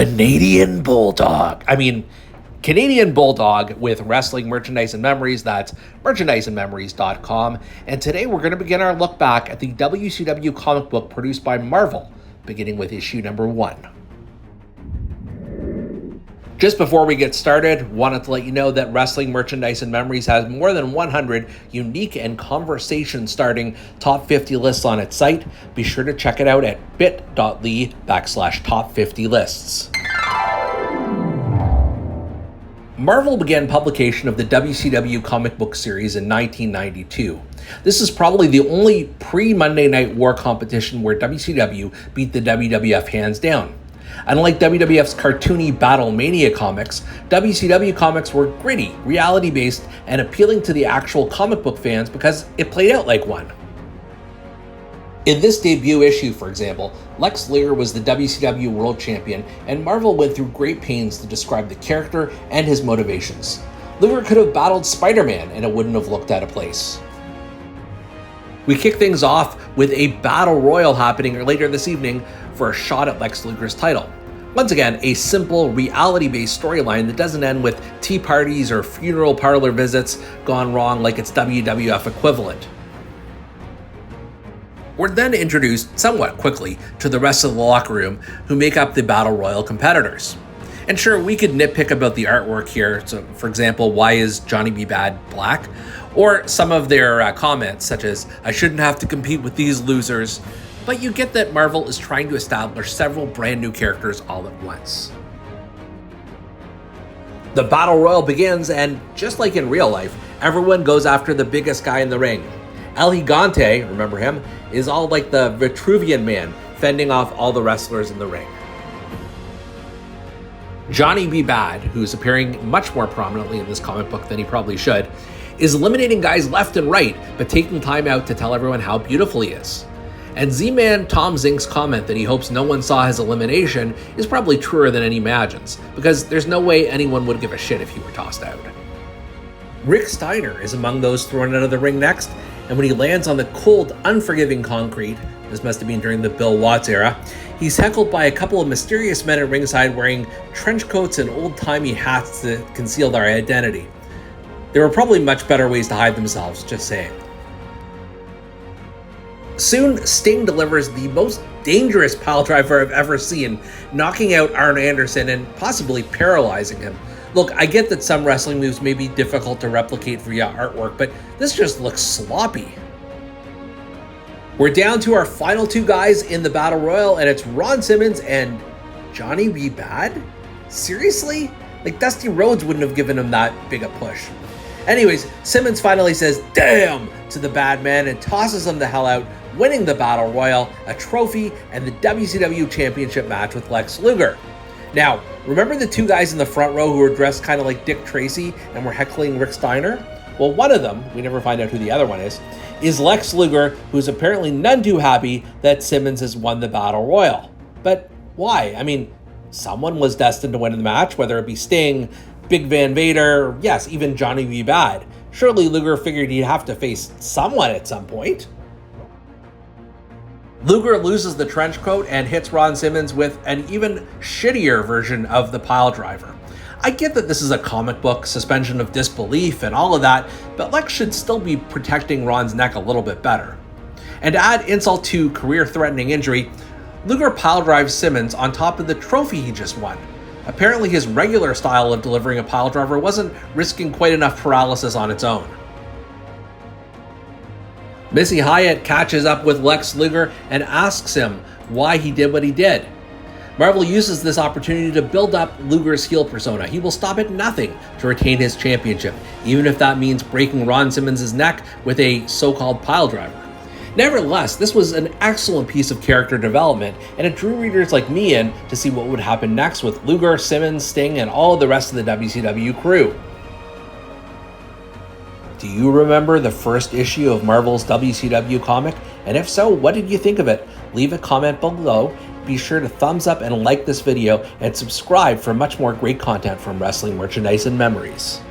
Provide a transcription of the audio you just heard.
Canadian Bulldog with wrestling merchandise and memories. That's merchandiseandmemories.com. And today we're going to begin our look back at the WCW comic book produced by Marvel, beginning with issue number 1. Just before we get started, wanted to let you know that Wrestling Merchandise and Memories has more than 100 unique and conversation-starting top 50 lists on its site. Be sure to check it out at bit.ly/top50lists. Marvel began publication of the WCW comic book series in 1992. This is probably the only pre-Monday Night War competition where WCW beat the WWF hands down. Unlike WWF's cartoony Battle Mania comics, WCW comics were gritty, reality-based, and appealing to the actual comic book fans because it played out like one. In this debut issue, for example, Lex Luger was the WCW World Champion, and Marvel went through great pains to describe the character and his motivations. Luger could have battled Spider-Man and it wouldn't have looked out of place. We kick things off with a battle royal happening later this evening for a shot at Lex Luger's title. Once again, a simple, reality-based storyline that doesn't end with tea parties or funeral parlor visits gone wrong like its WWF equivalent. We're then introduced somewhat quickly to the rest of the locker room who make up the Battle Royal competitors. And sure, we could nitpick about the artwork here. So, for example, why is Johnny B. Bad black? Or some of their comments, such as, I shouldn't have to compete with these losers. But you get that Marvel is trying to establish several brand new characters all at once. The Battle Royal begins, and just like in real life, everyone goes after the biggest guy in the ring. El Gigante, remember him, is all like the Vitruvian Man, fending off all the wrestlers in the ring. Johnny B. Bad, who's appearing much more prominently in this comic book than he probably should, is eliminating guys left and right, but taking time out to tell everyone how beautiful he is. And Z-Man Tom Zink's comment that he hopes no one saw his elimination is probably truer than any imagines, because there's no way anyone would give a shit if he were tossed out. Rick Steiner is among those thrown out of the ring next, and when he lands on the cold, unforgiving concrete, this must have been during the Bill Watts era, he's heckled by a couple of mysterious men at ringside wearing trench coats and old-timey hats to conceal their identity. There were probably much better ways to hide themselves, just saying. Soon, Sting delivers the most dangerous piledriver I've ever seen, knocking out Arn Anderson and possibly paralyzing him. Look, I get that some wrestling moves may be difficult to replicate via artwork, but this just looks sloppy. We're down to our final two guys in the Battle Royal, and it's Ron Simmons and Johnny B. Bad? Seriously? Like, Dusty Rhodes wouldn't have given him that big a push. Anyways, Simmons finally says, damn, to the bad man and tosses him the hell out, winning the Battle Royal, a trophy, and the WCW Championship match with Lex Luger. Now, remember the two guys in the front row who were dressed kind of like Dick Tracy and were heckling Rick Steiner? Well, one of them, we never find out who the other one is Lex Luger, who's apparently none too happy that Simmons has won the Battle Royal. But why? I mean, someone was destined to win the match, whether it be Sting, Big Van Vader, yes, even Johnny B. Bad. Surely Luger figured he'd have to face someone at some point. Luger loses the trench coat and hits Ron Simmons with an even shittier version of the piledriver. I get that this is a comic book, suspension of disbelief and all of that, but Lex should still be protecting Ron's neck a little bit better. And to add insult to career-threatening injury, Luger piledrives Simmons on top of the trophy he just won. Apparently his regular style of delivering a piledriver wasn't risking quite enough paralysis on its own. Missy Hyatt catches up with Lex Luger and asks him why he did what he did. Marvel uses this opportunity to build up Luger's heel persona. He will stop at nothing to retain his championship, even if that means breaking Ron Simmons' neck with a so-called piledriver. Nevertheless, this was an excellent piece of character development, and it drew readers like me in to see what would happen next with Luger, Simmons, Sting, and all of the rest of the WCW crew. Do you remember the first issue of Marvel's WCW comic? And if so, what did you think of it? Leave a comment below. Be sure to thumbs up and like this video, and subscribe for much more great content from Wrestling Merchandise and Memories.